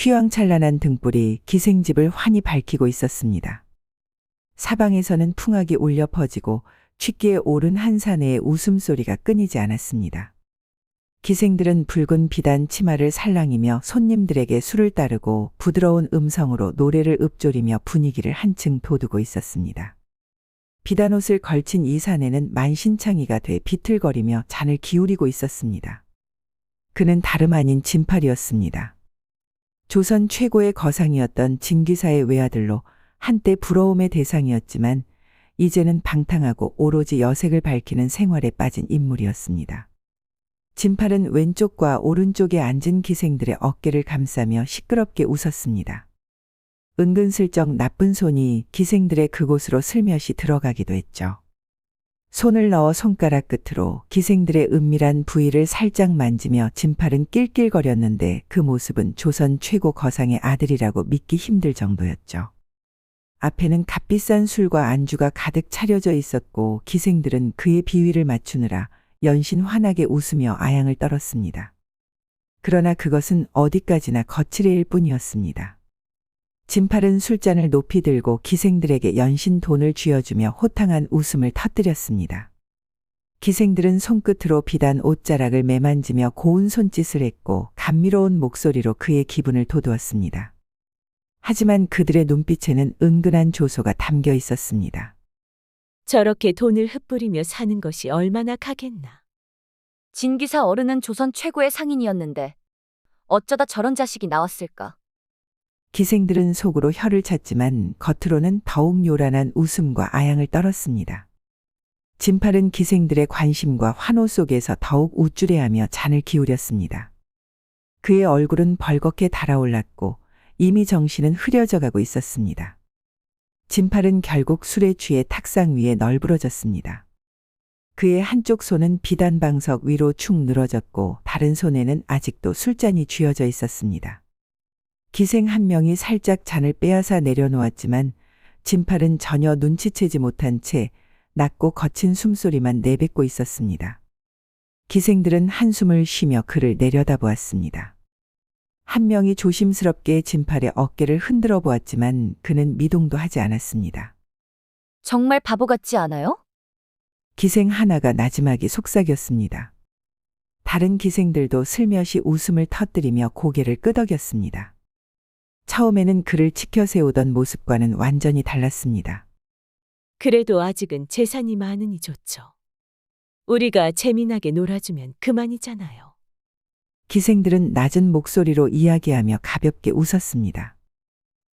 휘황찬란한 등불이 기생집을 환히 밝히고 있었습니다. 사방에서는 풍악이 울려 퍼지고 취기에 오른 한사내의 웃음소리가 끊이지 않았습니다. 기생들은 붉은 비단 치마를 살랑이며 손님들에게 술을 따르고 부드러운 음성으로 노래를 읊조리며 분위기를 한층 돋우고 있었습니다. 비단옷을 걸친 이 사내는 만신창이가 돼 비틀거리며 잔을 기울이고 있었습니다. 그는 다름 아닌 진팔이었습니다. 조선 최고의 거상이었던 진기사의 외아들로 한때 부러움의 대상이었지만 이제는 방탕하고 오로지 여색을 밝히는 생활에 빠진 인물이었습니다. 진팔은 왼쪽과 오른쪽에 앉은 기생들의 어깨를 감싸며 시끄럽게 웃었습니다. 은근슬쩍 나쁜 손이 기생들의 그곳으로 슬며시 들어가기도 했죠. 손을 넣어 손가락 끝으로 기생들의 은밀한 부위를 살짝 만지며 진팔은 낄낄거렸는데 그 모습은 조선 최고 거상의 아들이라고 믿기 힘들 정도였죠. 앞에는 값비싼 술과 안주가 가득 차려져 있었고 기생들은 그의 비위를 맞추느라 연신 환하게 웃으며 아양을 떨었습니다. 그러나 그것은 어디까지나 거칠애일 뿐이었습니다. 진팔은 술잔을 높이 들고 기생들에게 연신 돈을 쥐어주며 호탕한 웃음을 터뜨렸습니다. 기생들은 손끝으로 비단 옷자락을 매만지며 고운 손짓을 했고 감미로운 목소리로 그의 기분을 돋우었습니다. 하지만 그들의 눈빛에는 은근한 조소가 담겨 있었습니다. 저렇게 돈을 흩뿌리며 사는 것이 얼마나 가겠나. 진기사 어른은 조선 최고의 상인이었는데 어쩌다 저런 자식이 나왔을까? 기생들은 속으로 혀를 찼지만 겉으로는 더욱 요란한 웃음과 아양을 떨었습니다. 진팔은 기생들의 관심과 환호 속에서 더욱 우쭐해하며 잔을 기울였습니다. 그의 얼굴은 벌겋게 달아올랐고 이미 정신은 흐려져 가고 있었습니다. 진팔은 결국 술에 취해 탁상 위에 널브러졌습니다. 그의 한쪽 손은 비단방석 위로 축 늘어졌고 다른 손에는 아직도 술잔이 쥐어져 있었습니다. 기생 한 명이 살짝 잔을 빼앗아 내려놓았지만 진팔은 전혀 눈치채지 못한 채 낮고 거친 숨소리만 내뱉고 있었습니다. 기생들은 한숨을 쉬며 그를 내려다보았습니다. 한 명이 조심스럽게 진팔의 어깨를 흔들어 보았지만 그는 미동도 하지 않았습니다. 정말 바보 같지 않아요? 기생 하나가 나지막이 속삭였습니다. 다른 기생들도 슬며시 웃음을 터뜨리며 고개를 끄덕였습니다. 처음에는 그를 치켜세우던 모습과는 완전히 달랐습니다. 그래도 아직은 재산이 많으니 좋죠. 우리가 재미나게 놀아주면 그만이잖아요. 기생들은 낮은 목소리로 이야기하며 가볍게 웃었습니다.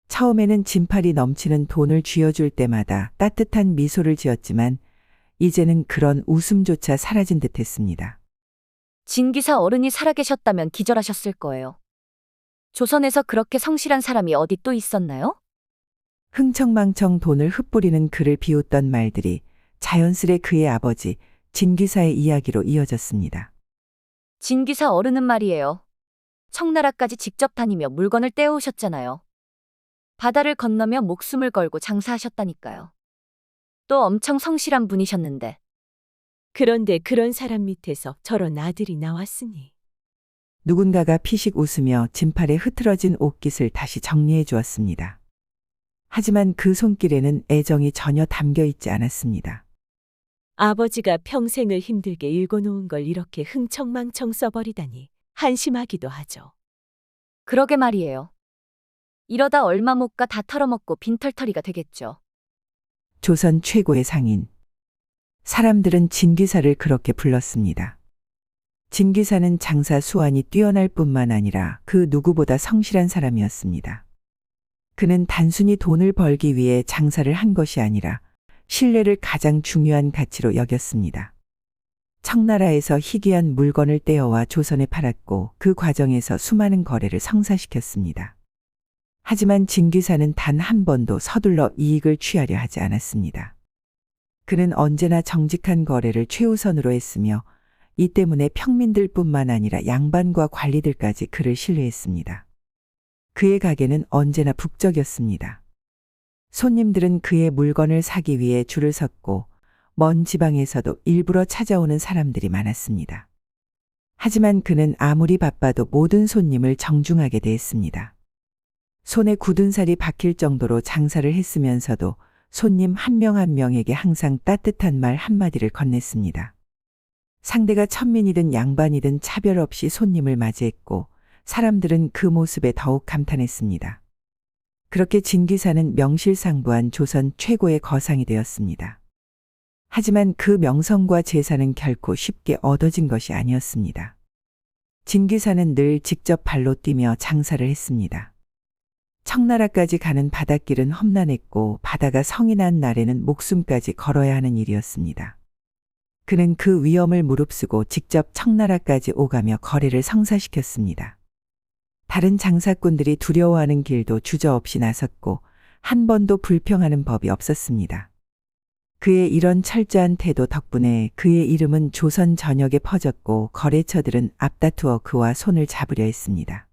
처음에는 진팔이 넘치는 돈을 쥐어줄 때마다 따뜻한 미소를 지었지만 이제는 그런 웃음조차 사라진 듯했습니다. 진기사 어른이 살아계셨다면 기절하셨을 거예요. 조선에서 그렇게 성실한 사람이 어디 또 있었나요? 흥청망청 돈을 흩뿌리는 그를 비웃던 말들이 자연스레 그의 아버지 진기사의 이야기로 이어졌습니다. 진기사 어른은 말이에요. 청나라까지 직접 다니며 물건을 떼어오셨잖아요. 바다를 건너며 목숨을 걸고 장사하셨다니까요. 또 엄청 성실한 분이셨는데. 그런데 그런 사람 밑에서 저런 아들이 나왔으니. 누군가가 피식 웃으며 진팔의 흐트러진 옷깃을 다시 정리해 주었습니다. 하지만 그 손길에는 애정이 전혀 담겨 있지 않았습니다. 아버지가 평생을 힘들게 일궈놓은 걸 이렇게 흥청망청 써버리다니 한심하기도 하죠. 그러게 말이에요. 이러다 얼마 못 가 다 털어먹고 빈털터리가 되겠죠. 조선 최고의 상인. 사람들은 진기사를 그렇게 불렀습니다. 진기사는 장사 수완이 뛰어날 뿐만 아니라 그 누구보다 성실한 사람이었습니다. 그는 단순히 돈을 벌기 위해 장사를 한 것이 아니라 신뢰를 가장 중요한 가치로 여겼습니다. 청나라에서 희귀한 물건을 떼어와 조선에 팔았고 그 과정에서 수많은 거래를 성사시켰습니다. 하지만 진기사는 단 한 번도 서둘러 이익을 취하려 하지 않았습니다. 그는 언제나 정직한 거래를 최우선으로 했으며 이 때문에 평민들뿐만 아니라 양반과 관리들까지 그를 신뢰했습니다. 그의 가게는 언제나 북적였습니다. 손님들은 그의 물건을 사기 위해 줄을 섰고 먼 지방에서도 일부러 찾아오는 사람들이 많았습니다. 하지만 그는 아무리 바빠도 모든 손님을 정중하게 대했습니다. 손에 굳은 살이 박힐 정도로 장사를 했으면서도 손님 한 명 한 명에게 항상 따뜻한 말 한마디를 건넸습니다. 상대가 천민이든 양반이든 차별 없이 손님을 맞이했고 사람들은 그 모습에 더욱 감탄했습니다. 그렇게 진기사는 명실상부한 조선 최고의 거상이 되었습니다. 하지만 그 명성과 재산은 결코 쉽게 얻어진 것이 아니었습니다. 진기사는 늘 직접 발로 뛰며 장사를 했습니다. 청나라까지 가는 바닷길은 험난했고 바다가 성이 난 날에는 목숨까지 걸어야 하는 일이었습니다. 그는 그 위험을 무릅쓰고 직접 청나라까지 오가며 거래를 성사시켰습니다. 다른 장사꾼들이 두려워하는 길도 주저없이 나섰고 한 번도 불평하는 법이 없었습니다. 그의 이런 철저한 태도 덕분에 그의 이름은 조선 전역에 퍼졌고 거래처들은 앞다투어 그와 손을 잡으려 했습니다.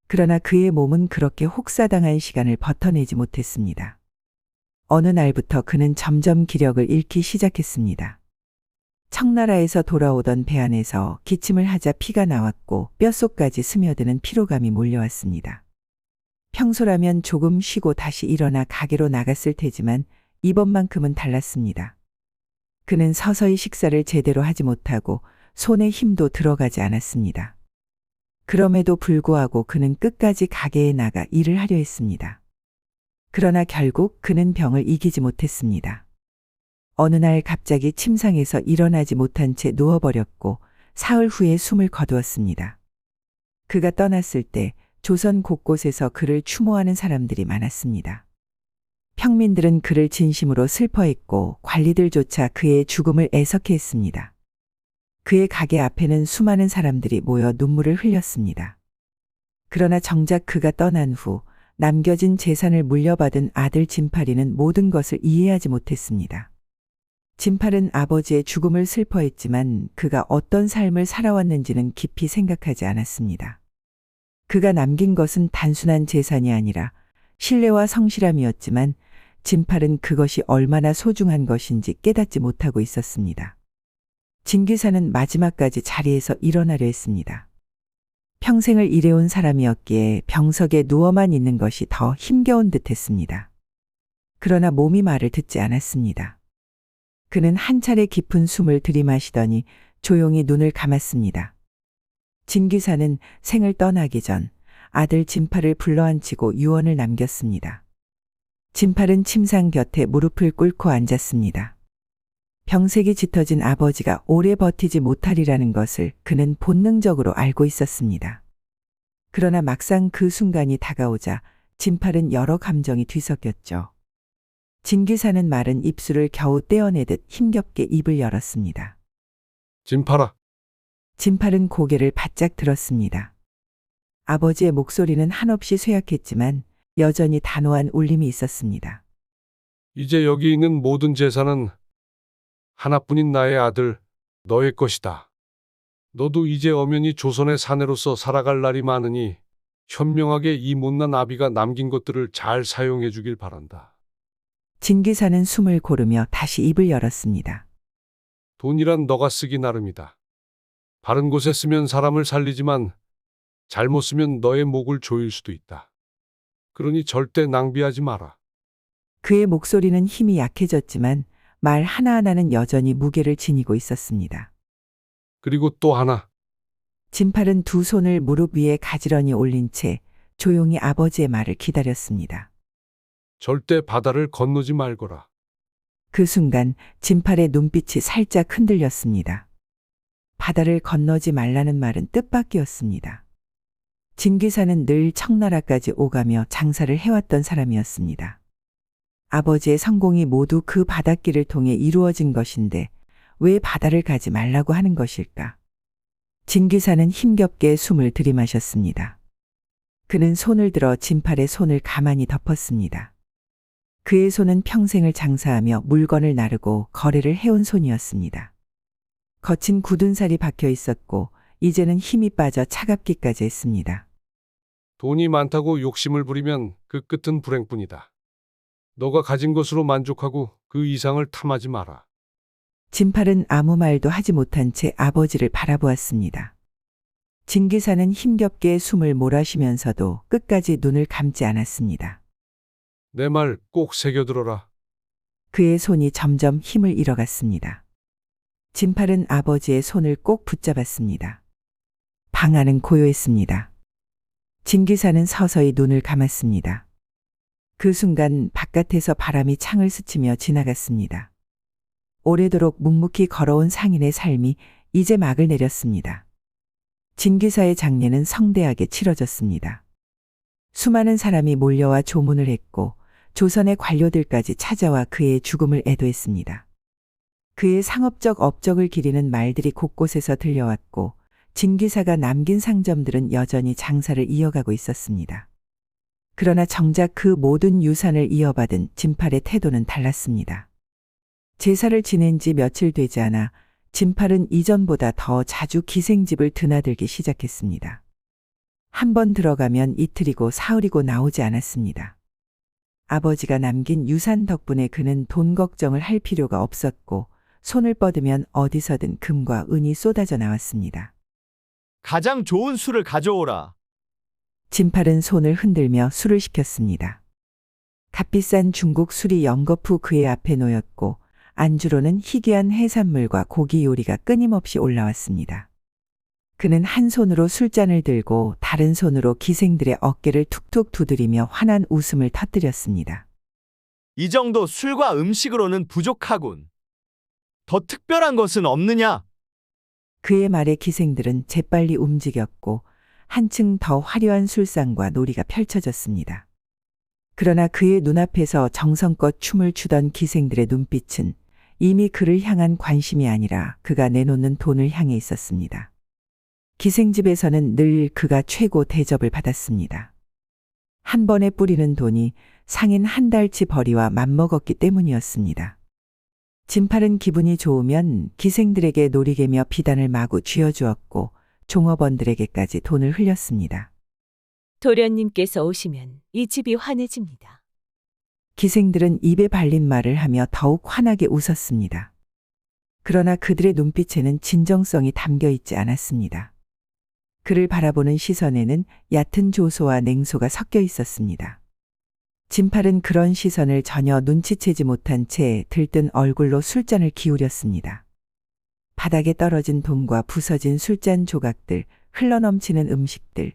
그러나 그의 몸은 그렇게 혹사당한 시간을 버텨내지 못했습니다. 어느 날부터 그는 점점 기력을 잃기 시작했습니다. 청나라에서 돌아오던 배 안에서 기침을 하자 피가 나왔고 뼛속까지 스며드는 피로감이 몰려왔습니다. 평소라면 조금 쉬고 다시 일어나 가게로 나갔을 테지만 이번만큼은 달랐습니다. 그는 서서히 식사를 제대로 하지 못하고 손에 힘도 들어가지 않았습니다. 그럼에도 불구하고 그는 끝까지 가게에 나가 일을 하려 했습니다. 그러나 결국 그는 병을 이기지 못했습니다. 어느 날 갑자기 침상에서 일어나지 못한 채 누워버렸고 사흘 후에 숨을 거두었습니다. 그가 떠났을 때 조선 곳곳에서 그를 추모하는 사람들이 많았습니다. 평민들은 그를 진심으로 슬퍼했고 관리들조차 그의 죽음을 애석해했습니다. 그의 가게 앞에는 수많은 사람들이 모여 눈물을 흘렸습니다. 그러나 정작 그가 떠난 후 남겨진 재산을 물려받은 아들 진팔이는 모든 것을 이해하지 못했습니다. 진팔은 아버지의 죽음을 슬퍼했지만 그가 어떤 삶을 살아왔는지는 깊이 생각하지 않았습니다. 그가 남긴 것은 단순한 재산이 아니라 신뢰와 성실함이었지만 진팔은 그것이 얼마나 소중한 것인지 깨닫지 못하고 있었습니다. 진기사는 마지막까지 자리에서 일어나려 했습니다. 평생을 일해온 사람이었기에 병석에 누워만 있는 것이 더 힘겨운 듯 했습니다. 그러나 몸이 말을 듣지 않았습니다. 그는 한 차례 깊은 숨을 들이마시더니 조용히 눈을 감았습니다. 진기사는 생을 떠나기 전 아들 진팔을 불러앉히고 유언을 남겼습니다. 진팔은 침상 곁에 무릎을 꿇고 앉았습니다. 병색이 짙어진 아버지가 오래 버티지 못하리라는 것을 그는 본능적으로 알고 있었습니다. 그러나 막상 그 순간이 다가오자 진팔은 여러 감정이 뒤섞였죠. 진기사는 마른 입술을 겨우 떼어내듯 힘겹게 입을 열었습니다. 진팔아, 진팔은 고개를 바짝 들었습니다. 아버지의 목소리는 한없이 쇠약했지만 여전히 단호한 울림이 있었습니다. 이제 여기 있는 모든 재산은 하나뿐인 나의 아들, 너의 것이다. 너도 이제 엄연히 조선의 사내로서 살아갈 날이 많으니 현명하게 이 못난 아비가 남긴 것들을 잘 사용해 주길 바란다. 진기사는 숨을 고르며 다시 입을 열었습니다. 돈이란 너가 쓰기 나름이다. 바른 곳에 쓰면 사람을 살리지만 잘못 쓰면 너의 목을 조일 수도 있다. 그러니 절대 낭비하지 마라. 그의 목소리는 힘이 약해졌지만 말 하나하나는 여전히 무게를 지니고 있었습니다. 그리고 또 하나, 진팔은 두 손을 무릎 위에 가지런히 올린 채 조용히 아버지의 말을 기다렸습니다. 절대 바다를 건너지 말거라. 그 순간 진팔의 눈빛이 살짝 흔들렸습니다. 바다를 건너지 말라는 말은 뜻밖이었습니다. 진기사는 늘 청나라까지 오가며 장사를 해왔던 사람이었습니다. 아버지의 성공이 모두 그 바닷길을 통해 이루어진 것인데 왜 바다를 가지 말라고 하는 것일까? 진기사는 힘겹게 숨을 들이마셨습니다. 그는 손을 들어 진팔의 손을 가만히 덮었습니다. 그의 손은 평생을 장사하며 물건을 나르고 거래를 해온 손이었습니다. 거친 굳은 살이 박혀 있었고 이제는 힘이 빠져 차갑기까지 했습니다. 돈이 많다고 욕심을 부리면 그 끝은 불행뿐이다. 너가 가진 것으로 만족하고 그 이상을 탐하지 마라. 진팔은 아무 말도 하지 못한 채 아버지를 바라보았습니다. 진 기사는 힘겹게 숨을 몰아쉬면서도 끝까지 눈을 감지 않았습니다. 내 말 꼭 새겨들어라. 그의 손이 점점 힘을 잃어갔습니다. 진팔은 아버지의 손을 꼭 붙잡았습니다. 방 안은 고요했습니다. 진 기사는 서서히 눈을 감았습니다. 그 순간 바깥에서 바람이 창을 스치며 지나갔습니다. 오래도록 묵묵히 걸어온 상인의 삶이 이제 막을 내렸습니다. 진 기사의 장례는 성대하게 치러졌습니다. 수많은 사람이 몰려와 조문을 했고 조선의 관료들까지 찾아와 그의 죽음을 애도했습니다. 그의 상업적 업적을 기리는 말들이 곳곳에서 들려왔고 진 기사가 남긴 상점들은 여전히 장사를 이어가고 있었습니다. 그러나 정작 그 모든 유산을 이어받은 진팔의 태도는 달랐습니다. 제사를 지낸 지 며칠 되지 않아 진팔은 이전보다 더 자주 기생집을 드나들기 시작했습니다. 한 번 들어가면 이틀이고 사흘이고 나오지 않았습니다. 아버지가 남긴 유산 덕분에 그는 돈 걱정을 할 필요가 없었고 손을 뻗으면 어디서든 금과 은이 쏟아져 나왔습니다. 가장 좋은 술을 가져오라. 진팔은 손을 흔들며 술을 시켰습니다. 값비싼 중국 술이 연거푸 그의 앞에 놓였고 안주로는 희귀한 해산물과 고기 요리가 끊임없이 올라왔습니다. 그는 한 손으로 술잔을 들고 다른 손으로 기생들의 어깨를 툭툭 두드리며 환한 웃음을 터뜨렸습니다. 이 정도 술과 음식으로는 부족하군. 더 특별한 것은 없느냐? 그의 말에 기생들은 재빨리 움직였고 한층 더 화려한 술상과 놀이가 펼쳐졌습니다. 그러나 그의 눈앞에서 정성껏 춤을 추던 기생들의 눈빛은 이미 그를 향한 관심이 아니라 그가 내놓는 돈을 향해 있었습니다. 기생집에서는 늘 그가 최고 대접을 받았습니다. 한 번에 뿌리는 돈이 상인 한 달치 벌이와 맞먹었기 때문이었습니다. 진팔은 기분이 좋으면 기생들에게 놀이개며 비단을 마구 쥐어주었고 종업원들에게까지 돈을 흘렸습니다. 도련님께서 오시면 이 집이 환해집니다. 기생들은 입에 발린 말을 하며 더욱 환하게 웃었습니다. 그러나 그들의 눈빛에는 진정성이 담겨 있지 않았습니다. 그를 바라보는 시선에는 얕은 조소와 냉소가 섞여 있었습니다. 진팔은 그런 시선을 전혀 눈치채지 못한 채 들뜬 얼굴로 술잔을 기울였습니다. 바닥에 떨어진 돈과 부서진 술잔 조각들, 흘러넘치는 음식들.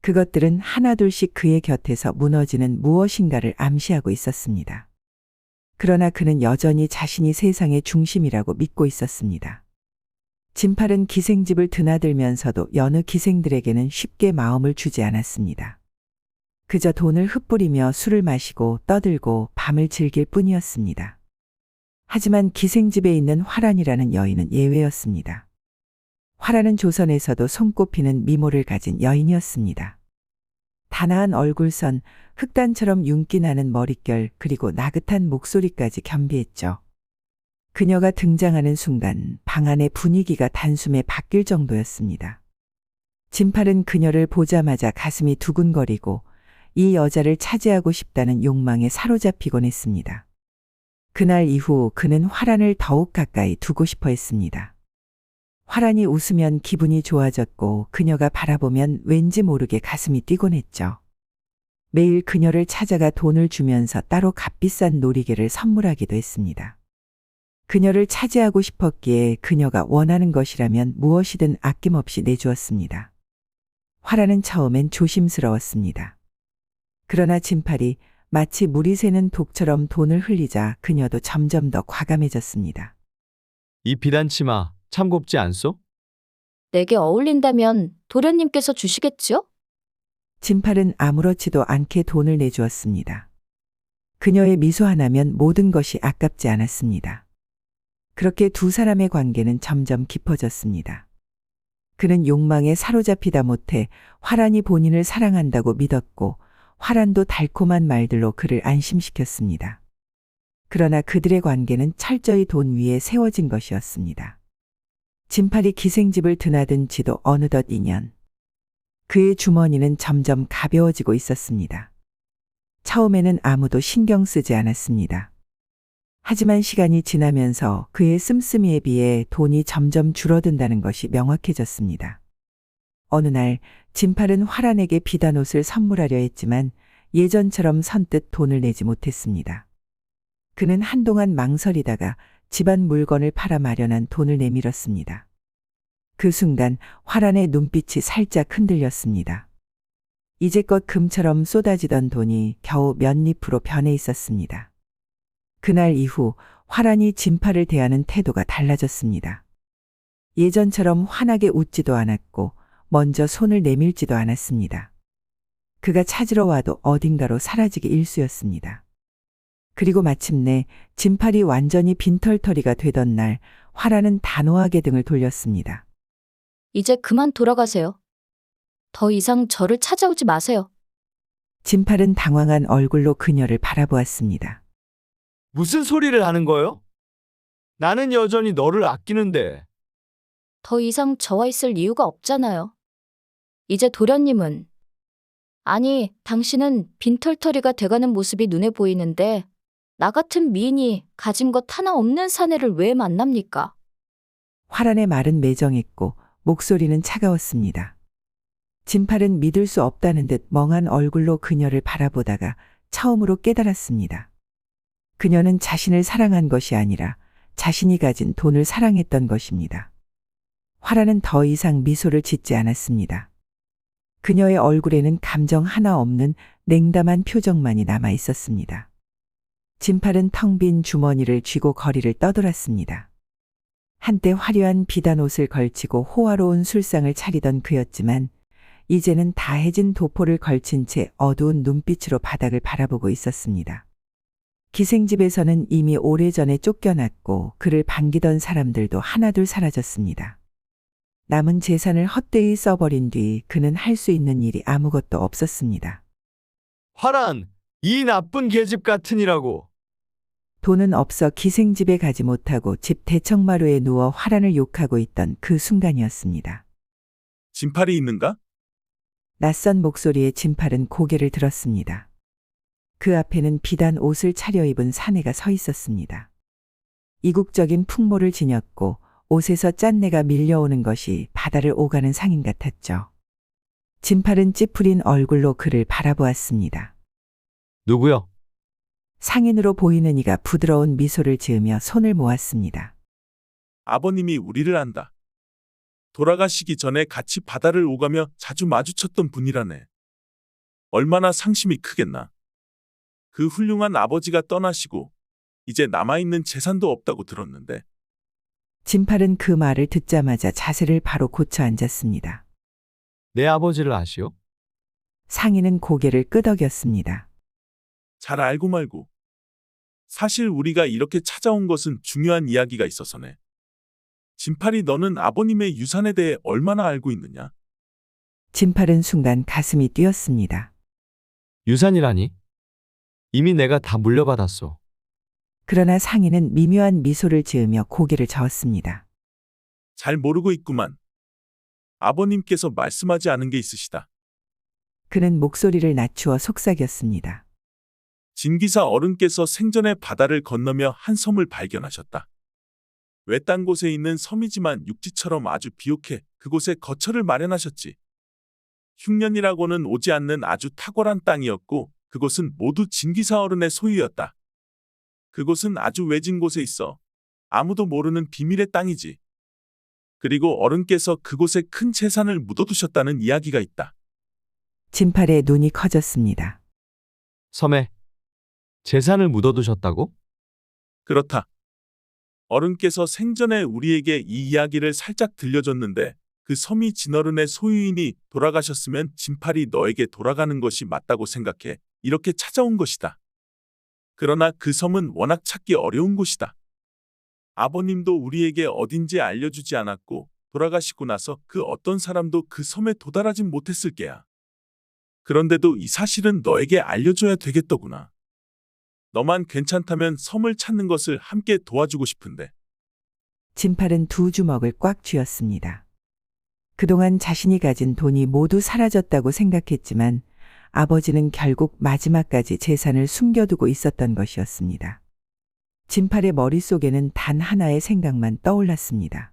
그것들은 하나둘씩 그의 곁에서 무너지는 무엇인가를 암시하고 있었습니다. 그러나 그는 여전히 자신이 세상의 중심이라고 믿고 있었습니다. 진팔은 기생집을 드나들면서도 여느 기생들에게는 쉽게 마음을 주지 않았습니다. 그저 돈을 흩뿌리며 술을 마시고 떠들고 밤을 즐길 뿐이었습니다. 하지만 기생집에 있는 화란이라는 여인은 예외였습니다. 화란은 조선에서도 손꼽히는 미모를 가진 여인이었습니다. 단아한 얼굴선, 흑단처럼 윤기 나는 머릿결, 그리고 나긋한 목소리까지 겸비했죠. 그녀가 등장하는 순간 방 안의 분위기가 단숨에 바뀔 정도였습니다. 진팔은 그녀를 보자마자 가슴이 두근거리고 이 여자를 차지하고 싶다는 욕망에 사로잡히곤 했습니다. 그날 이후 그는 화란을 더욱 가까이 두고 싶어 했습니다. 화란이 웃으면 기분이 좋아졌고 그녀가 바라보면 왠지 모르게 가슴이 뛰곤 했죠. 매일 그녀를 찾아가 돈을 주면서 따로 값비싼 놀이개를 선물하기도 했습니다. 그녀를 차지하고 싶었기에 그녀가 원하는 것이라면 무엇이든 아낌없이 내주었습니다. 화란은 처음엔 조심스러웠습니다. 그러나 진팔이 마치 물이 새는 독처럼 돈을 흘리자 그녀도 점점 더 과감해졌습니다. 이 비단치마 참 곱지 않소? 내게 어울린다면 도련님께서 주시겠죠? 진팔은 아무렇지도 않게 돈을 내주었습니다. 그녀의 미소 하나면 모든 것이 아깝지 않았습니다. 그렇게 두 사람의 관계는 점점 깊어졌습니다. 그는 욕망에 사로잡히다 못해 화란이 본인을 사랑한다고 믿었고 화란도 달콤한 말들로 그를 안심시켰습니다. 그러나 그들의 관계는 철저히 돈 위에 세워진 것이었습니다. 진팔이 기생집을 드나든 지도 어느덧 2년. 그의 주머니는 점점 가벼워지고 있었습니다. 처음에는 아무도 신경 쓰지 않았습니다. 하지만 시간이 지나면서 그의 씀씀이에 비해 돈이 점점 줄어든다는 것이 명확해졌습니다. 어느 날 진팔은 화란에게 비단 옷을 선물하려 했지만 예전처럼 선뜻 돈을 내지 못했습니다. 그는 한동안 망설이다가 집안 물건을 팔아 마련한 돈을 내밀었습니다. 그 순간 화란의 눈빛이 살짝 흔들렸습니다. 이제껏 금처럼 쏟아지던 돈이 겨우 몇 잎으로 변해 있었습니다. 그날 이후 화란이 진팔을 대하는 태도가 달라졌습니다. 예전처럼 환하게 웃지도 않았고 먼저 손을 내밀지도 않았습니다. 그가 찾으러 와도 어딘가로 사라지기 일쑤였습니다. 그리고 마침내 진팔이 완전히 빈털터리가 되던 날 화란은 단호하게 등을 돌렸습니다. 이제 그만 돌아가세요. 더 이상 저를 찾아오지 마세요. 진팔은 당황한 얼굴로 그녀를 바라보았습니다. 무슨 소리를 하는 거요? 나는 여전히 너를 아끼는데. 더 이상 저와 있을 이유가 없잖아요. 이제 도련님은, 아니, 당신은 빈털터리가 돼가는 모습이 눈에 보이는데 나 같은 미인이 가진 것 하나 없는 사내를 왜 만납니까? 화란의 말은 매정했고 목소리는 차가웠습니다. 진팔은 믿을 수 없다는 듯 멍한 얼굴로 그녀를 바라보다가 처음으로 깨달았습니다. 그녀는 자신을 사랑한 것이 아니라 자신이 가진 돈을 사랑했던 것입니다. 화란은 더 이상 미소를 짓지 않았습니다. 그녀의 얼굴에는 감정 하나 없는 냉담한 표정만이 남아 있었습니다. 진팔은 텅 빈 주머니를 쥐고 거리를 떠돌았습니다. 한때 화려한 비단 옷을 걸치고 호화로운 술상을 차리던 그였지만 이제는 다해진 도포를 걸친 채 어두운 눈빛으로 바닥을 바라보고 있었습니다. 기생집에서는 이미 오래전에 쫓겨났고 그를 반기던 사람들도 하나둘 사라졌습니다. 남은 재산을 헛되이 써버린 뒤 그는 할 수 있는 일이 아무것도 없었습니다. 화란, 이 나쁜 계집 같으니라고. 돈은 없어 기생집에 가지 못하고 집 대청마루에 누워 화란을 욕하고 있던 그 순간이었습니다. 진팔이 있는가? 낯선 목소리에 진팔은 고개를 들었습니다. 그 앞에는 비단 옷을 차려입은 사내가 서 있었습니다. 이국적인 풍모를 지녔고 옷에서 짠내가 밀려오는 것이 바다를 오가는 상인 같았죠. 진팔은 찌푸린 얼굴로 그를 바라보았습니다. 누구요? 상인으로 보이는 이가 부드러운 미소를 지으며 손을 모았습니다. 아버님이 우리를 안다. 돌아가시기 전에 같이 바다를 오가며 자주 마주쳤던 분이라네. 얼마나 상심이 크겠나. 그 훌륭한 아버지가 떠나시고 이제 남아있는 재산도 없다고 들었는데. 진팔은 그 말을 듣자마자 자세를 바로 고쳐 앉았습니다. 내 아버지를 아시오? 상인은 고개를 끄덕였습니다. 잘 알고 말고. 사실 우리가 이렇게 찾아온 것은 중요한 이야기가 있어서네. 진팔이 너는 아버님의 유산에 대해 얼마나 알고 있느냐? 진팔은 순간 가슴이 뛰었습니다. 유산이라니? 이미 내가 다 물려받았소. 그러나 상인은 미묘한 미소를 지으며 고개를 저었습니다. 잘 모르고 있구만. 아버님께서 말씀하지 않은 게 있으시다. 그는 목소리를 낮추어 속삭였습니다. 진기사 어른께서 생전에 바다를 건너며 한 섬을 발견하셨다. 외딴 곳에 있는 섬이지만 육지처럼 아주 비옥해 그곳에 거처를 마련하셨지. 흉년이라고는 오지 않는 아주 탁월한 땅이었고 그곳은 모두 진기사 어른의 소유였다. 그곳은 아주 외진 곳에 있어 아무도 모르는 비밀의 땅이지. 그리고 어른께서 그곳에 큰 재산을 묻어두셨다는 이야기가 있다. 진팔의 눈이 커졌습니다. 섬에 재산을 묻어두셨다고? 그렇다. 어른께서 생전에 우리에게 이 이야기를 살짝 들려줬는데 그 섬이 진어른의 소유인이 돌아가셨으면 진팔이 너에게 돌아가는 것이 맞다고 생각해 이렇게 찾아온 것이다. 그러나 그 섬은 워낙 찾기 어려운 곳이다. 아버님도 우리에게 어딘지 알려주지 않았고 돌아가시고 나서 그 어떤 사람도 그 섬에 도달하진 못했을 게야. 그런데도 이 사실은 너에게 알려줘야 되겠더구나. 너만 괜찮다면 섬을 찾는 것을 함께 도와주고 싶은데. 진팔은 두 주먹을 꽉 쥐었습니다. 그동안 자신이 가진 돈이 모두 사라졌다고 생각했지만 아버지는 결국 마지막까지 재산을 숨겨두고 있었던 것이었습니다. 진팔의 머릿속에는 단 하나의 생각만 떠올랐습니다.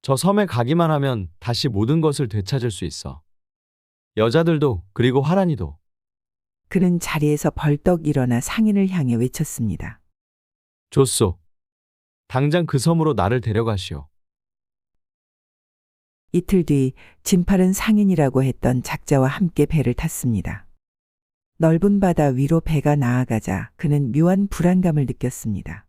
저 섬에 가기만 하면 다시 모든 것을 되찾을 수 있어. 여자들도 그리고 화란이도. 그는 자리에서 벌떡 일어나 상인을 향해 외쳤습니다. 좋소. 당장 그 섬으로 나를 데려가시오. 이틀 뒤 진팔은 상인이라고 했던 작자와 함께 배를 탔습니다. 넓은 바다 위로 배가 나아가자 그는 묘한 불안감을 느꼈습니다.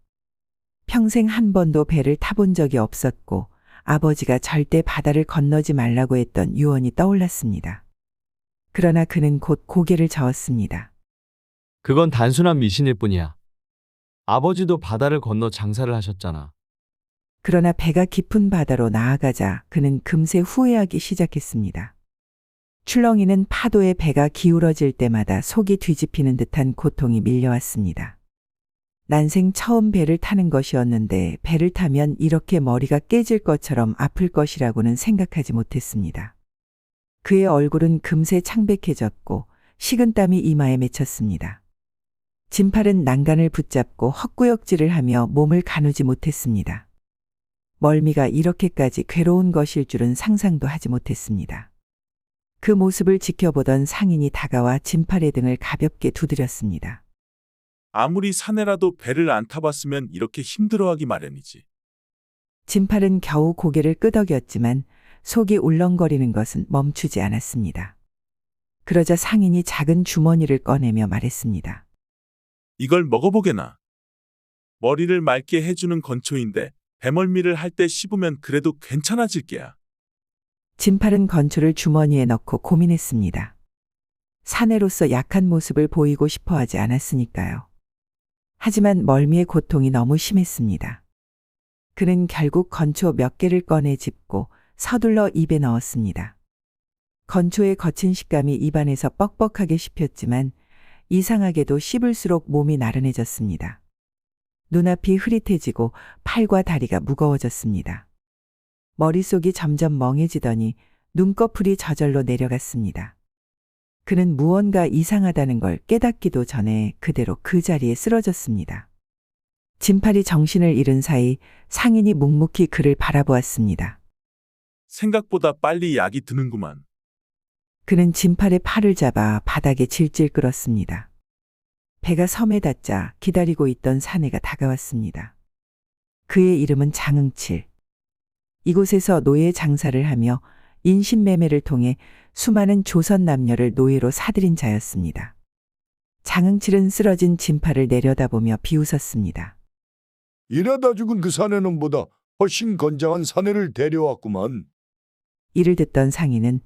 평생 한 번도 배를 타본 적이 없었고 아버지가 절대 바다를 건너지 말라고 했던 유언이 떠올랐습니다. 그러나 그는 곧 고개를 저었습니다. 그건 단순한 미신일 뿐이야. 아버지도 바다를 건너 장사를 하셨잖아. 그러나 배가 깊은 바다로 나아가자 그는 금세 후회하기 시작했습니다. 출렁이는 파도에 배가 기울어질 때마다 속이 뒤집히는 듯한 고통이 밀려왔습니다. 난생 처음 배를 타는 것이었는데 배를 타면 이렇게 머리가 깨질 것처럼 아플 것이라고는 생각하지 못했습니다. 그의 얼굴은 금세 창백해졌고 식은땀이 이마에 맺혔습니다. 진팔은 난간을 붙잡고 헛구역질을 하며 몸을 가누지 못했습니다. 멀미가 이렇게까지 괴로운 것일 줄은 상상도 하지 못했습니다. 그 모습을 지켜보던 상인이 다가와 진팔의 등을 가볍게 두드렸습니다. 아무리 사내라도 배를 안 타봤으면 이렇게 힘들어하기 마련이지. 진팔은 겨우 고개를 끄덕였지만 속이 울렁거리는 것은 멈추지 않았습니다. 그러자 상인이 작은 주머니를 꺼내며 말했습니다. 이걸 먹어보게나. 머리를 맑게 해주는 건초인데 배멀미를 할 때 씹으면 그래도 괜찮아질 게야. 진팔은 건초를 주머니에 넣고 고민했습니다. 사내로서 약한 모습을 보이고 싶어 하지 않았으니까요. 하지만 멀미의 고통이 너무 심했습니다. 그는 결국 건초 몇 개를 꺼내 집고 서둘러 입에 넣었습니다. 건초의 거친 식감이 입안에서 뻑뻑하게 씹혔지만 이상하게도 씹을수록 몸이 나른해졌습니다. 눈앞이 흐릿해지고 팔과 다리가 무거워졌습니다. 머릿속이 점점 멍해지더니 눈꺼풀이 저절로 내려갔습니다. 그는 무언가 이상하다는 걸 깨닫기도 전에 그대로 그 자리에 쓰러졌습니다. 진팔이 정신을 잃은 사이 상인이 묵묵히 그를 바라보았습니다. 생각보다 빨리 약이 드는구만. 그는 진팔의 팔을 잡아 바닥에 질질 끌었습니다. 배가 섬에 닿자 기다리고 있던 사내가 다가왔습니다. 그의 이름은 장응칠. 이곳에서 노예 장사를 하며 인신매매를 통해 수많은 조선 남녀를 노예로 사들인 자였습니다. 장응칠은 쓰러진 진팔을 내려다보며 비웃었습니다. 일하다 죽은 그 사내는 보다 훨씬 건장한 사내를 데려왔구만. 이를 듣던 상인은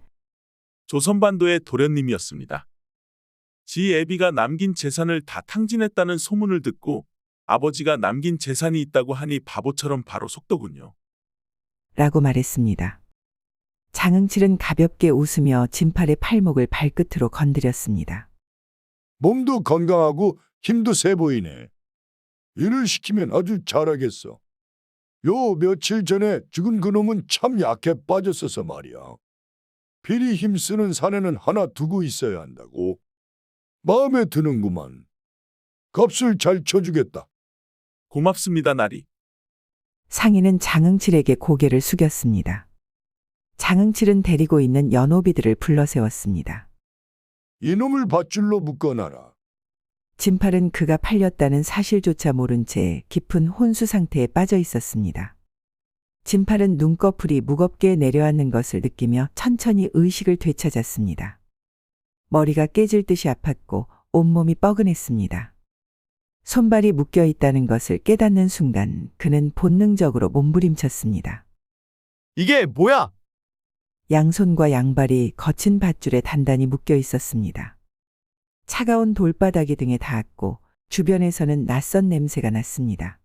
조선반도의 도련님이었습니다. 지 애비가 남긴 재산을 다 탕진했다는 소문을 듣고 아버지가 남긴 재산이 있다고 하니 바보처럼 바로 속더군요. 라고 말했습니다. 장응칠은 가볍게 웃으며 진팔의 팔목을 발끝으로 건드렸습니다. 몸도 건강하고 힘도 세 보이네. 일을 시키면 아주 잘하겠어. 요 며칠 전에 죽은 그놈은 참 약해 빠졌어서 말이야. 필히 힘쓰는 사내는 하나 두고 있어야 한다고. 마음에 드는구만. 값을 잘 쳐주겠다. 고맙습니다, 나리. 상인은 장응칠에게 고개를 숙였습니다. 장응칠은 데리고 있는 연호비들을 불러 세웠습니다. 이놈을 밧줄로 묶어놔라. 진팔은 그가 팔렸다는 사실조차 모른 채 깊은 혼수 상태에 빠져 있었습니다. 진팔은 눈꺼풀이 무겁게 내려앉는 것을 느끼며 천천히 의식을 되찾았습니다. 머리가 깨질 듯이 아팠고 온몸이 뻐근했습니다. 손발이 묶여 있다는 것을 깨닫는 순간 그는 본능적으로 몸부림쳤습니다. 이게 뭐야? 양손과 양발이 거친 밧줄에 단단히 묶여 있었습니다. 차가운 돌바닥이 등에 닿았고 주변에서는 낯선 냄새가 났습니다.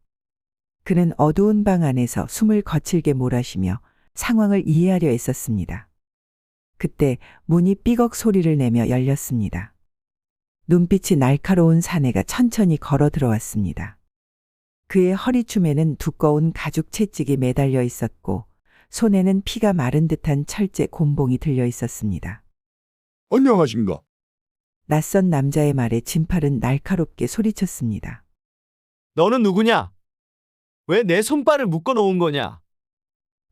그는 어두운 방 안에서 숨을 거칠게 몰아쉬며 상황을 이해하려 애썼습니다. 그때 문이 삐걱 소리를 내며 열렸습니다. 눈빛이 날카로운 사내가 천천히 걸어 들어왔습니다. 그의 허리춤에는 두꺼운 가죽 채찍이 매달려 있었고 손에는 피가 마른 듯한 철제 곤봉이 들려 있었습니다.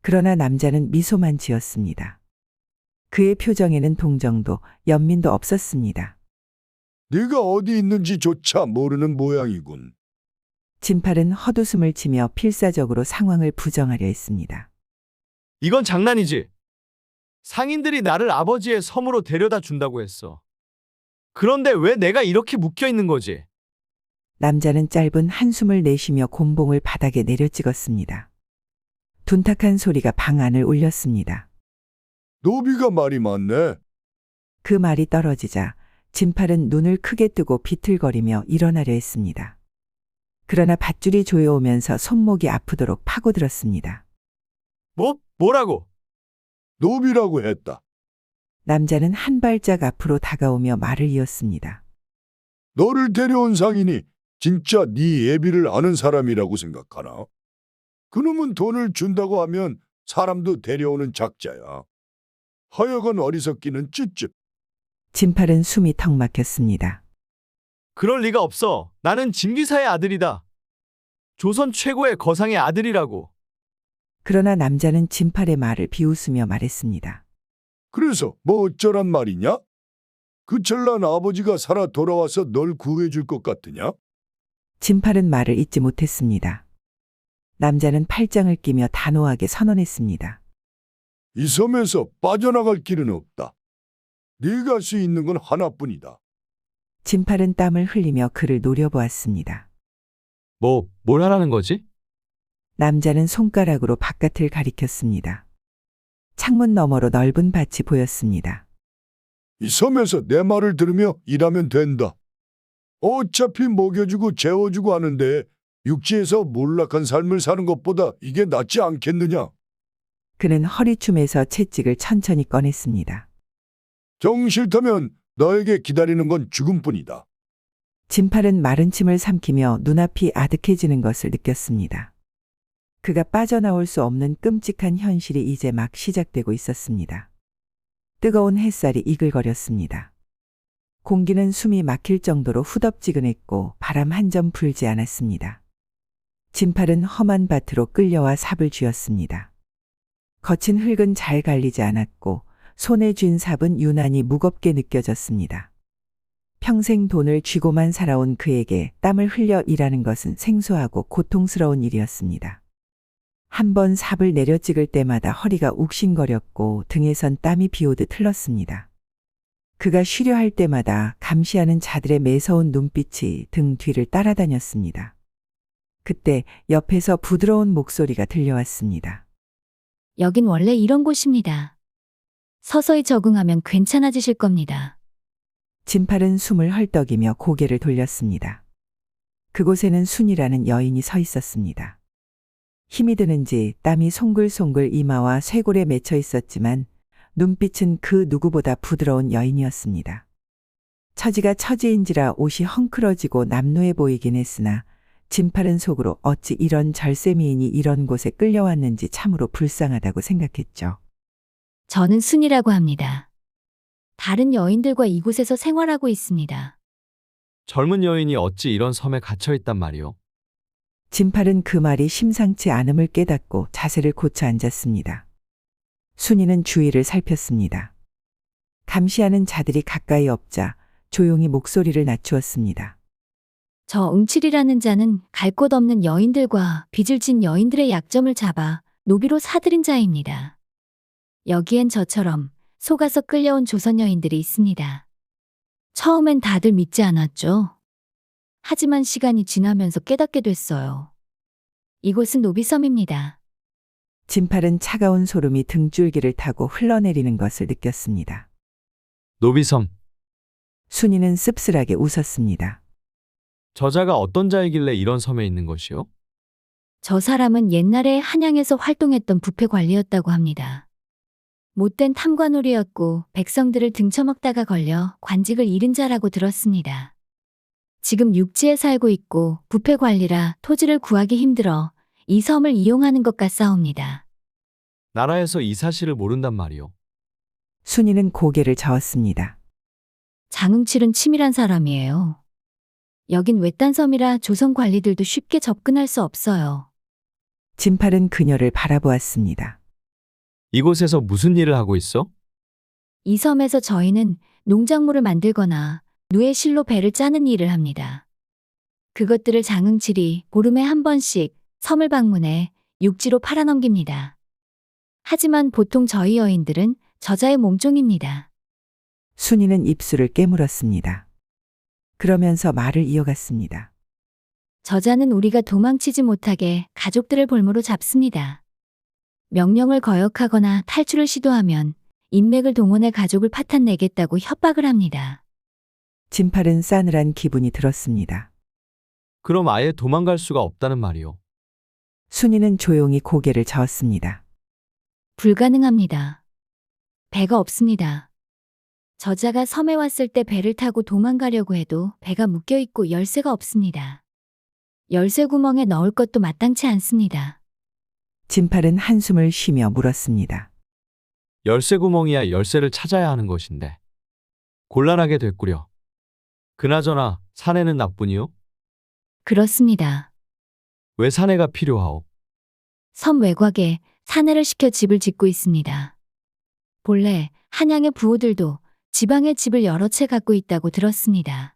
그러나 남자는 미소만 지었습니다. 그의 표정에는 동정도 연민도 없었습니다. 네가 어디 있는지조차 모르는 모양이군. 진팔은 헛웃음을 치며 필사적으로 상황을 부정하려 했습니다. 이건 장난이지. 상인들이 나를 아버지의 섬으로 데려다 준다고 했어. 그런데 왜 내가 이렇게 묶여 있는 거지? 남자는 짧은 한숨을 내쉬며 곤봉을 바닥에 내려 찍었습니다. 둔탁한 소리가 방 안을 울렸습니다. 노비가 말이 많네. 그 말이 떨어지자 진팔은 눈을 크게 뜨고 비틀거리며 일어나려 했습니다. 그러나 밧줄이 조여오면서 손목이 아프도록 파고들었습니다. 뭐라고? 노비라고 했다. 남자는 한 발짝 앞으로 다가오며 말을 이었습니다. 너를 데려온 상인이 진짜 네 예비를 아는 사람이라고 생각하나? 그놈은 돈을 준다고 하면 사람도 데려오는 작자야. 하여간 어리석기는 쯧쯧. 진팔은 숨이 턱 막혔습니다. 그럴 리가 없어. 나는 진기사의 아들이다. 조선 최고의 거상의 아들이라고. 그러나 남자는 진팔의 말을 비웃으며 말했습니다. 그래서 뭐 어쩌란 말이냐? 그 천란 아버지가 살아 돌아와서 널 구해줄 것 같으냐? 진팔은 말을 잇지 못했습니다. 남자는 팔짱을 끼며 단호하게 선언했습니다. 이 섬에서 빠져나갈 길은 없다. 네가 할 수 있는 건 하나뿐이다. 진팔은 땀을 흘리며 그를 노려보았습니다. 뭘 하라는 거지? 남자는 손가락으로 바깥을 가리켰습니다. 창문 너머로 넓은 밭이 보였습니다. 이 섬에서 내 말을 들으며 일하면 된다. 어차피 먹여주고 재워주고 하는데 육지에서 몰락한 삶을 사는 것보다 이게 낫지 않겠느냐? 그는 허리춤에서 채찍을 천천히 꺼냈습니다. 정 싫다면 너에게 기다리는 건 죽음뿐이다. 진팔은 마른 침을 삼키며 눈앞이 아득해지는 것을 느꼈습니다. 그가 빠져나올 수 없는 끔찍한 현실이 이제 막 시작되고 있었습니다. 뜨거운 햇살이 이글거렸습니다. 공기는 숨이 막힐 정도로 후덥지근했고 바람 한 점 불지 않았습니다. 진팔은 험한 밭으로 끌려와 삽을 쥐었습니다. 거친 흙은 잘 갈리지 않았고 손에 쥔 삽은 유난히 무겁게 느껴졌습니다. 평생 돈을 쥐고만 살아온 그에게 땀을 흘려 일하는 것은 생소하고 고통스러운 일이었습니다. 한 번 삽을 내려 찍을 때마다 허리가 욱신거렸고 등에선 땀이 비오듯 흘렀습니다. 그가 쉬려 할 때마다 감시하는 자들의 매서운 눈빛이 등 뒤를 따라다녔습니다. 그때 옆에서 부드러운 목소리가 들려왔습니다. 여긴 원래 이런 곳입니다. 서서히 적응하면 괜찮아지실 겁니다. 진팔은 숨을 헐떡이며 고개를 돌렸습니다. 그곳에는 순이라는 여인이 서 있었습니다. 힘이 드는지 땀이 송글송글 이마와 쇄골에 맺혀 있었지만 눈빛은 그 누구보다 부드러운 여인이었습니다. 처지가 처지인지라 옷이 헝클어지고 남루해 보이긴 했으나 진팔은 속으로 어찌 이런 절세미인이 이런 곳에 끌려왔는지 참으로 불쌍하다고 생각했죠. 저는 순이라고 합니다. 다른 여인들과 이곳에서 생활하고 있습니다. 젊은 여인이 어찌 이런 섬에 갇혀 있단 말이오? 진팔은 그 말이 심상치 않음을 깨닫고 자세를 고쳐 앉았습니다. 순이는 주위를 살폈습니다. 감시하는 자들이 가까이 없자 조용히 목소리를 낮추었습니다. 저 응칠이라는 자는 갈 곳 없는 여인들과 빚을 진 여인들의 약점을 잡아 노비로 사들인 자입니다. 여기엔 저처럼 속아서 끌려온 조선 여인들이 있습니다. 처음엔 다들 믿지 않았죠. 하지만 시간이 지나면서 깨닫게 됐어요. 이곳은 노비섬입니다. 진팔은 차가운 소름이 등줄기를 타고 흘러내리는 것을 느꼈습니다. 노비섬. 순이는 씁쓸하게 웃었습니다. 저자가 어떤 자이길래 이런 섬에 있는 것이오? 저 사람은 옛날에 한양에서 활동했던 부패 관리였다고 합니다. 못된 탐관오리였고 백성들을 등쳐먹다가 걸려 관직을 잃은 자라고 들었습니다. 지금 육지에 살고 있고 부패 관리라 토지를 구하기 힘들어 이 섬을 이용하는 것 같사옵니다. 나라에서 이 사실을 모른단 말이오. 순이는 고개를 저었습니다. 장응칠은 치밀한 사람이에요. 여긴 외딴 섬이라 조선 관리들도 쉽게 접근할 수 없어요. 진팔은 그녀를 바라보았습니다. 이곳에서 무슨 일을 하고 있어? 이 섬에서 저희는 농작물을 만들거나 누에 실로 배를 짜는 일을 합니다. 그것들을 장흥칠이 보름에 한 번씩 섬을 방문해 육지로 팔아넘깁니다. 하지만 보통 저희 여인들은 저자의 몸종입니다. 순이는 입술을 깨물었습니다. 그러면서 말을 이어갔습니다. 저자는 우리가 도망치지 못하게 가족들을 볼모로 잡습니다. 명령을 거역하거나 탈출을 시도하면 인맥을 동원해 가족을 파탄내겠다고 협박을 합니다. 진팔은 싸늘한 기분이 들었습니다. 그럼 아예 도망갈 수가 없다는 말이오. 순이는 조용히 고개를 저었습니다. 불가능합니다. 배가 없습니다. 저자가 섬에 왔을 때 배를 타고 도망가려고 해도 배가 묶여 있고 열쇠가 없습니다. 열쇠 구멍에 넣을 것도 마땅치 않습니다. 진팔은 한숨을 쉬며 물었습니다. 열쇠 구멍이야 열쇠를 찾아야 하는 것인데. 곤란하게 됐구려. 그나저나 사내는 나뿐이요? 그렇습니다. 왜 사내가 필요하오? 섬 외곽에 사내를 시켜 집을 짓고 있습니다. 본래 한양의 부호들도 지방에 집을 여러 채 갖고 있다고 들었습니다.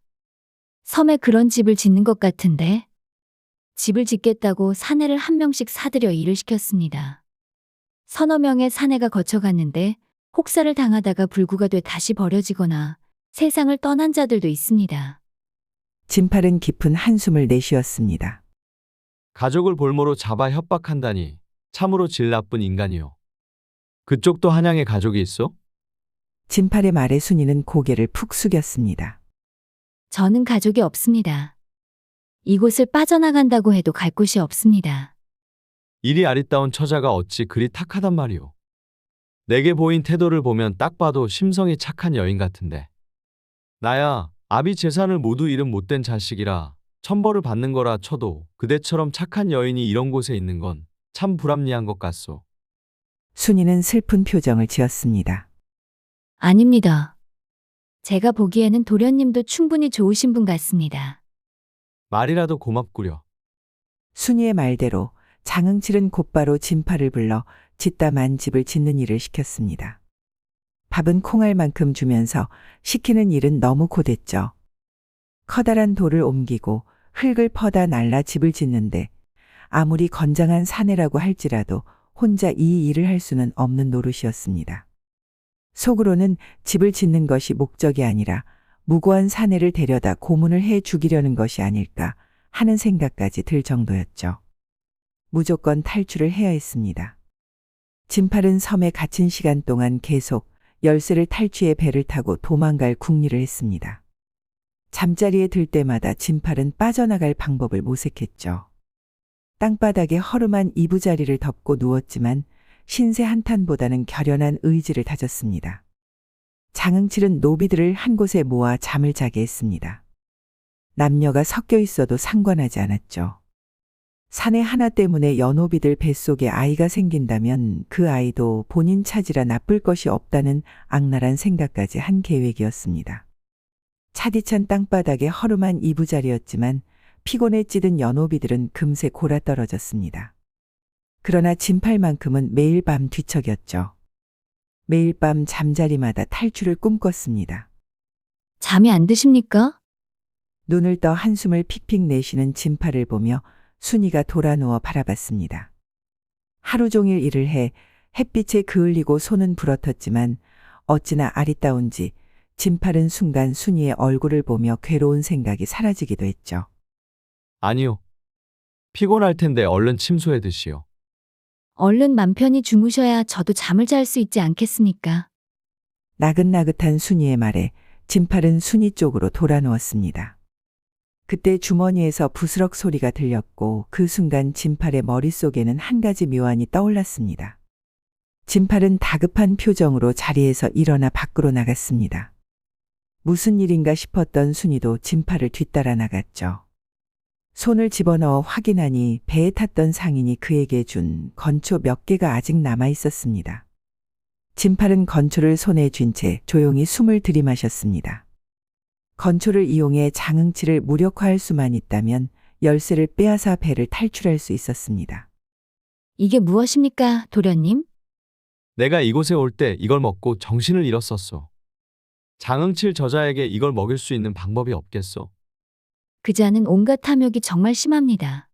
섬에 그런 집을 짓는 것 같은데 집을 짓겠다고 사내를 한 명씩 사들여 일을 시켰습니다. 서너 명의 사내가 거쳐갔는데 혹사를 당하다가 불구가 돼 다시 버려지거나 세상을 떠난 자들도 있습니다. 진팔은 깊은 한숨을 내쉬었습니다. 가족을 볼모로 잡아 협박한다니 참으로 질 나쁜 인간이요. 그쪽도 한양에 가족이 있어? 진팔의 말에 순이는 고개를 푹 숙였습니다. 저는 가족이 없습니다. 이곳을 빠져나간다고 해도 갈 곳이 없습니다. 이리 아리따운 처자가 어찌 그리 탁하단 말이오. 내게 보인 태도를 보면 딱 봐도 심성이 착한 여인 같은데. 나야 아비 재산을 모두 잃은 못된 자식이라 천벌을 받는 거라 쳐도 그대처럼 착한 여인이 이런 곳에 있는 건 참 불합리한 것 같소. 순이는 슬픈 표정을 지었습니다. 아닙니다. 제가 보기에는 도련님도 충분히 좋으신 분 같습니다. 말이라도 고맙구려. 순이의 말대로 장흥칠은 곧바로 진팔을 불러 짓다만 집을 짓는 일을 시켰습니다. 밥은 콩알만큼 주면서 시키는 일은 너무 고됐죠. 커다란 돌을 옮기고 흙을 퍼다 날라 집을 짓는데 아무리 건장한 사내라고 할지라도 혼자 이 일을 할 수는 없는 노릇이었습니다. 속으로는 집을 짓는 것이 목적이 아니라 무고한 사내를 데려다 고문을 해 죽이려는 것이 아닐까 하는 생각까지 들 정도였죠. 무조건 탈출을 해야 했습니다. 진팔은 섬에 갇힌 시간 동안 계속 열쇠를 탈취해 배를 타고 도망갈 궁리를 했습니다. 잠자리에 들 때마다 진팔은 빠져나갈 방법을 모색했죠. 땅바닥에 허름한 이부자리를 덮고 누웠지만 신세 한탄보다는 결연한 의지를 다졌습니다. 장흥칠은 노비들을 한 곳에 모아 잠을 자게 했습니다. 남녀가 섞여 있어도 상관하지 않았죠. 사내 하나 때문에 여노비들 뱃속에 아이가 생긴다면 그 아이도 본인 차지라 나쁠 것이 없다는 악랄한 생각까지 한 계획이었습니다. 차디찬 땅바닥에 허름한 이부자리였지만 피곤에 찌든 여노비들은 금세 골아떨어졌습니다. 그러나 진팔만큼은 매일 밤 뒤척였죠. 매일 밤 잠자리마다 탈출을 꿈꿨습니다. 잠이 안 드십니까? 눈을 떠 한숨을 픽픽 내쉬는 진팔을 보며 순이가 돌아누워 바라봤습니다. 하루 종일 일을 해 햇빛에 그을리고 손은 부러텄지만 어찌나 아리따운지 진팔은 순간 순이의 얼굴을 보며 괴로운 생각이 사라지기도 했죠. 아니요. 피곤할 텐데 얼른 침소해 드시오. 얼른 맘 편히 주무셔야 저도 잠을 잘 수 있지 않겠습니까? 나긋나긋한 순이의 말에 진팔은 순이 쪽으로 돌아누웠습니다. 그때 주머니에서 부스럭 소리가 들렸고 그 순간 진팔의 머릿속에는 한 가지 묘안이 떠올랐습니다. 진팔은 다급한 표정으로 자리에서 일어나 밖으로 나갔습니다. 무슨 일인가 싶었던 순이도 진팔을 뒤따라 나갔죠. 손을 집어넣어 확인하니 배에 탔던 상인이 그에게 준 건초 몇 개가 아직 남아 있었습니다. 진팔은 건초를 손에 쥔 채 조용히 숨을 들이마셨습니다. 건초를 이용해 장흥치를 무력화할 수만 있다면 열쇠를 빼앗아 배를 탈출할 수 있었습니다. 이게 무엇입니까, 도련님? 내가 이곳에 올 때 이걸 먹고 정신을 잃었었소. 장응칠 저자에게 이걸 먹일 수 있는 방법이 없겠소. 그자는 온갖 탐욕이 정말 심합니다.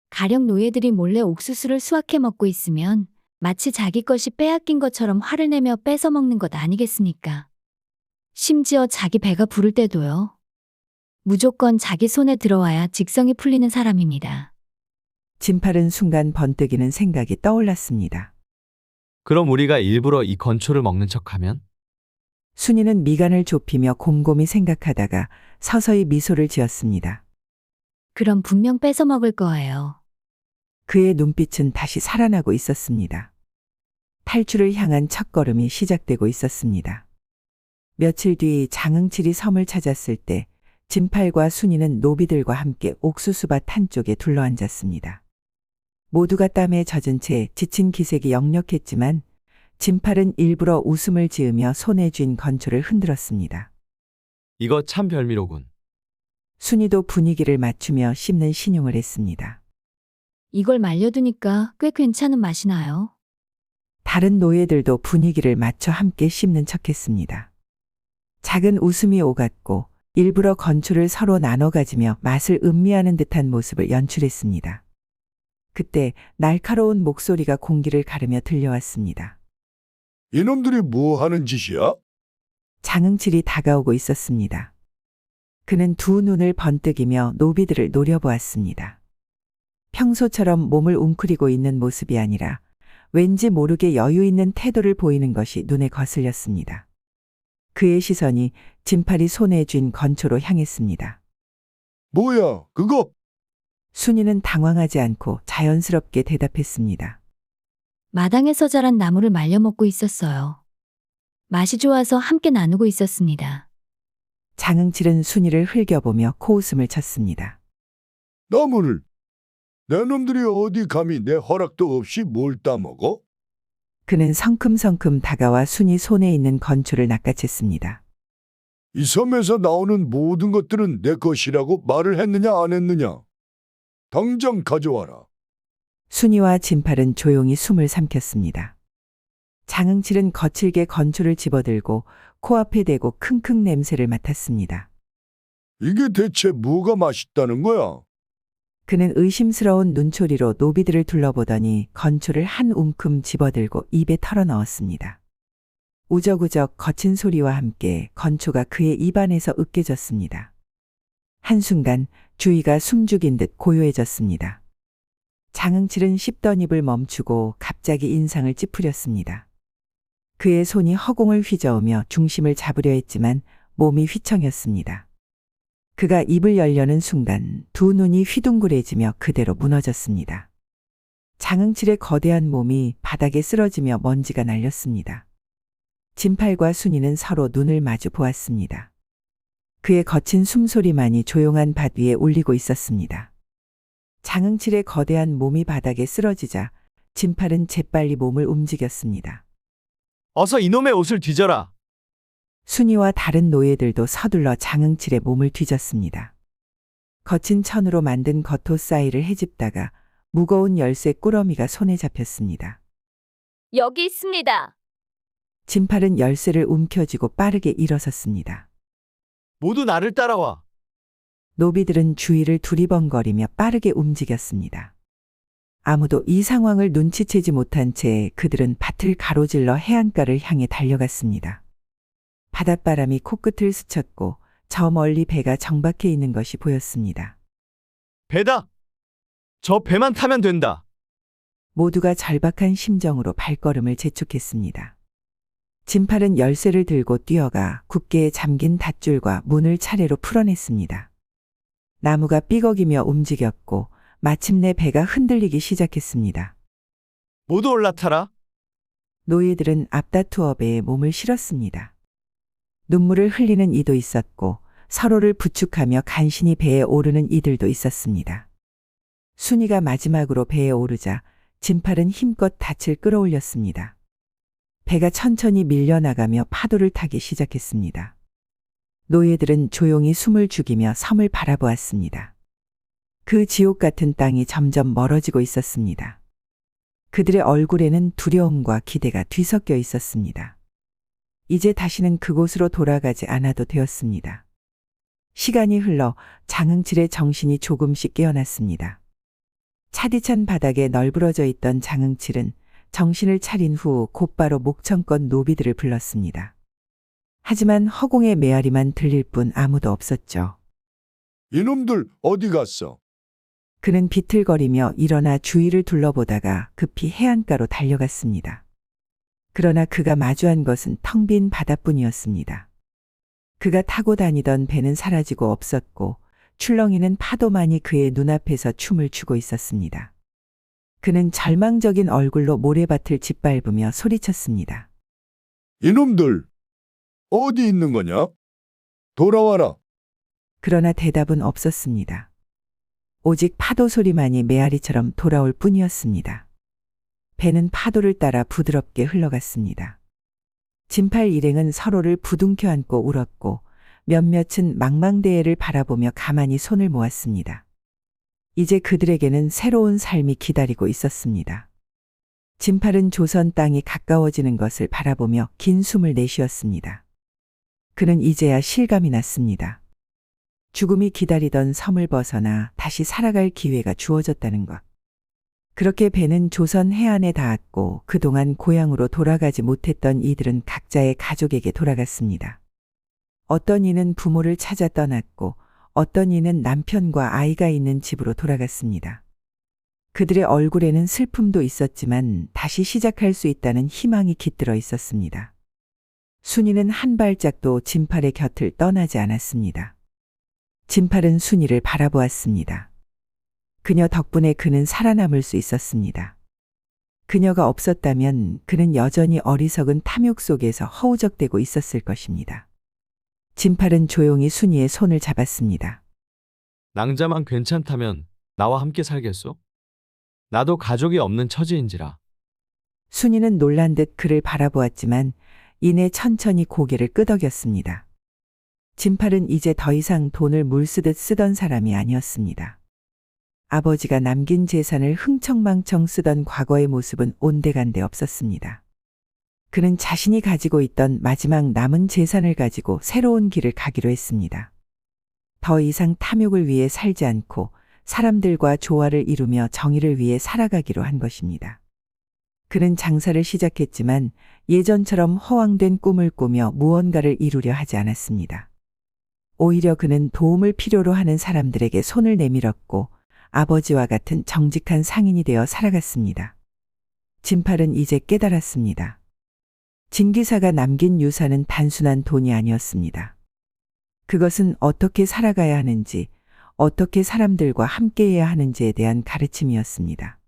가령 노예들이 몰래 옥수수를 수확해 먹고 있으면 마치 자기 것이 빼앗긴 것처럼 화를 내며 뺏어 먹는 것 아니겠습니까? 심지어 자기 배가 부를 때도요. 무조건 자기 손에 들어와야 직성이 풀리는 사람입니다. 진팔은 순간 번뜩이는 생각이 떠올랐습니다. 그럼 우리가 일부러 이 건초를 먹는 척하면? 순이는 미간을 좁히며 곰곰이 생각하다가 서서히 미소를 지었습니다. 그럼 분명 뺏어 먹을 거예요. 그의 눈빛은 다시 살아나고 있었습니다. 탈출을 향한 첫걸음이 시작되고 있었습니다. 며칠 뒤 장응칠이 섬을 찾았을 때 진팔과 순이는 노비들과 함께 옥수수밭 한쪽에 둘러앉았습니다. 모두가 땀에 젖은 채 지친 기색이 역력했지만 진팔은 일부러 웃음을 지으며 손에 쥔 건초를 흔들었습니다. 이거 참 별미로군. 순이도 분위기를 맞추며 씹는 신용을 했습니다. 이걸 말려두니까 꽤 괜찮은 맛이 나요. 다른 노예들도 분위기를 맞춰 함께 씹는 척했습니다. 작은 웃음이 오갔고 일부러 건초를 서로 나눠 가지며 맛을 음미하는 듯한 모습을 연출했습니다. 그때 날카로운 목소리가 공기를 가르며 들려왔습니다. 이놈들이 뭐 하는 짓이야? 장응칠이 다가오고 있었습니다. 그는 두 눈을 번뜩이며 노비들을 노려보았습니다. 평소처럼 몸을 웅크리고 있는 모습이 아니라 왠지 모르게 여유 있는 태도를 보이는 것이 눈에 거슬렸습니다. 그의 시선이 진팔이 손에 쥔 건초로 향했습니다. 뭐야, 그거? 순이는 당황하지 않고 자연스럽게 대답했습니다. 마당에서 자란 나무를 말려 먹고 있었어요. 맛이 좋아서 함께 나누고 있었습니다. 장응칠은 순이를 흘겨보며 코웃음을 쳤습니다. 나무를? 내 놈들이 어디 감히 내 허락도 없이 뭘 따먹어? 그는 성큼성큼 다가와 순이 손에 있는 건초를 낚아챘습니다. 이 섬에서 나오는 모든 것들은 내 것이라고 말을 했느냐 안 했느냐? 당장 가져와라. 순이와 진팔은 조용히 숨을 삼켰습니다. 장응칠은 거칠게 건초를 집어들고 코앞에 대고 킁킁 냄새를 맡았습니다. 이게 대체 뭐가 맛있다는 거야? 그는 의심스러운 눈초리로 노비들을 둘러보더니 건초를 한 움큼 집어들고 입에 털어넣었습니다. 우적우적 거친 소리와 함께 건초가 그의 입안에서 으깨졌습니다. 한순간 주위가 숨죽인 듯 고요해졌습니다. 장응칠은 씹던 입을 멈추고 갑자기 인상을 찌푸렸습니다. 그의 손이 허공을 휘저으며 중심을 잡으려 했지만 몸이 휘청였습니다. 그가 입을 열려는 순간 두 눈이 휘둥그레지며 그대로 무너졌습니다. 장응칠의 거대한 몸이 바닥에 쓰러지며 먼지가 날렸습니다. 진팔과 순이는 서로 눈을 마주 보았습니다. 그의 거친 숨소리만이 조용한 밭 위에 울리고 있었습니다. 장응칠의 거대한 몸이 바닥에 쓰러지자 진팔은 재빨리 몸을 움직였습니다. 어서 이놈의 옷을 뒤져라. 순이와 다른 노예들도 서둘러 장응칠의 몸을 뒤졌습니다. 거친 천으로 만든 겉옷 사이를 헤집다가 무거운 열쇠 꾸러미가 손에 잡혔습니다. 여기 있습니다. 진팔은 열쇠를 움켜쥐고 빠르게 일어섰습니다. 모두 나를 따라와. 노비들은 주위를 두리번거리며 빠르게 움직였습니다. 아무도 이 상황을 눈치채지 못한 채 그들은 밭을 가로질러 해안가를 향해 달려갔습니다. 바닷바람이 코끝을 스쳤고 저 멀리 배가 정박해 있는 것이 보였습니다. 배다. 저 배만 타면 된다. 모두가 절박한 심정으로 발걸음을 재촉했습니다. 진팔은 열쇠를 들고 뛰어가 굳게 잠긴 닷줄과 문을 차례로 풀어냈습니다. 나무가 삐걱이며 움직였고 마침내 배가 흔들리기 시작했습니다. 모두 올라타라. 노예들은 앞다투어 배에 몸을 실었습니다. 눈물을 흘리는 이도 있었고 서로를 부축하며 간신히 배에 오르는 이들도 있었습니다. 순이가 마지막으로 배에 오르자 진팔은 힘껏 닻을 끌어올렸습니다. 배가 천천히 밀려나가며 파도를 타기 시작했습니다. 노예들은 조용히 숨을 죽이며 섬을 바라보았습니다. 그 지옥 같은 땅이 점점 멀어지고 있었습니다. 그들의 얼굴에는 두려움과 기대가 뒤섞여 있었습니다. 이제 다시는 그곳으로 돌아가지 않아도 되었습니다. 시간이 흘러 장흥칠의 정신이 조금씩 깨어났습니다. 차디찬 바닥에 널브러져 있던 장흥칠은 정신을 차린 후 곧바로 목청껏 노비들을 불렀습니다. 하지만 허공의 메아리만 들릴 뿐 아무도 없었죠. 이놈들 어디 갔어? 그는 비틀거리며 일어나 주위를 둘러보다가 급히 해안가로 달려갔습니다. 그러나 그가 마주한 것은 텅 빈 바다뿐이었습니다. 그가 타고 다니던 배는 사라지고 없었고 출렁이는 파도만이 그의 눈앞에서 춤을 추고 있었습니다. 그는 절망적인 얼굴로 모래밭을 짓밟으며 소리쳤습니다. 이놈들 어디 있는 거냐? 돌아와라. 그러나 대답은 없었습니다. 오직 파도 소리만이 메아리처럼 돌아올 뿐이었습니다. 배는 파도를 따라 부드럽게 흘러갔습니다. 진팔 일행은 서로를 부둥켜 안고 울었고 몇몇은 망망대해를 바라보며 가만히 손을 모았습니다. 이제 그들에게는 새로운 삶이 기다리고 있었습니다. 진팔은 조선 땅이 가까워지는 것을 바라보며 긴 숨을 내쉬었습니다. 그는 이제야 실감이 났습니다. 죽음이 기다리던 섬을 벗어나 다시 살아갈 기회가 주어졌다는 것. 그렇게 배는 조선 해안에 닿았고 그동안 고향으로 돌아가지 못했던 이들은 각자의 가족에게 돌아갔습니다. 어떤 이는 부모를 찾아 떠났고 어떤 이는 남편과 아이가 있는 집으로 돌아갔습니다. 그들의 얼굴에는 슬픔도 있었지만 다시 시작할 수 있다는 희망이 깃들어 있었습니다. 순이는 한 발짝도 진팔의 곁을 떠나지 않았습니다. 진팔은 순이를 바라보았습니다. 그녀 덕분에 그는 살아남을 수 있었습니다. 그녀가 없었다면 그는 여전히 어리석은 탐욕 속에서 허우적대고 있었을 것입니다. 진팔은 조용히 순이의 손을 잡았습니다. 낭자만 괜찮다면 나와 함께 살겠소? 나도 가족이 없는 처지인지라. 순이는 놀란 듯 그를 바라보았지만 이내 천천히 고개를 끄덕였습니다. 진팔은 이제 더 이상 돈을 물쓰듯 쓰던 사람이 아니었습니다. 아버지가 남긴 재산을 흥청망청 쓰던 과거의 모습은 온데간데 없었습니다. 그는 자신이 가지고 있던 마지막 남은 재산을 가지고 새로운 길을 가기로 했습니다. 더 이상 탐욕을 위해 살지 않고 사람들과 조화를 이루며 정의를 위해 살아가기로 한 것입니다. 그는 장사를 시작했지만 예전처럼 허황된 꿈을 꾸며 무언가를 이루려 하지 않았습니다. 오히려 그는 도움을 필요로 하는 사람들에게 손을 내밀었고 아버지와 같은 정직한 상인이 되어 살아갔습니다. 진팔은 이제 깨달았습니다. 진기사가 남긴 유산은 단순한 돈이 아니었습니다. 그것은 어떻게 살아가야 하는지, 어떻게 사람들과 함께해야 하는지에 대한 가르침이었습니다.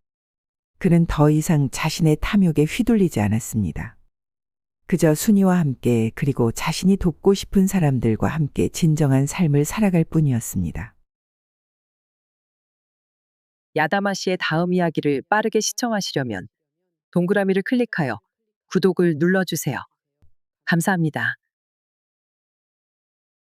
그는 더 이상 자신의 탐욕에 휘둘리지 않았습니다. 그저 순이와 함께 그리고 자신이 돕고 싶은 사람들과 함께 진정한 삶을 살아갈 뿐이었습니다. 야다마 씨의 다음 이야기를 빠르게 시청하시려면 동그라미를 클릭하여 구독을 눌러주세요. 감사합니다.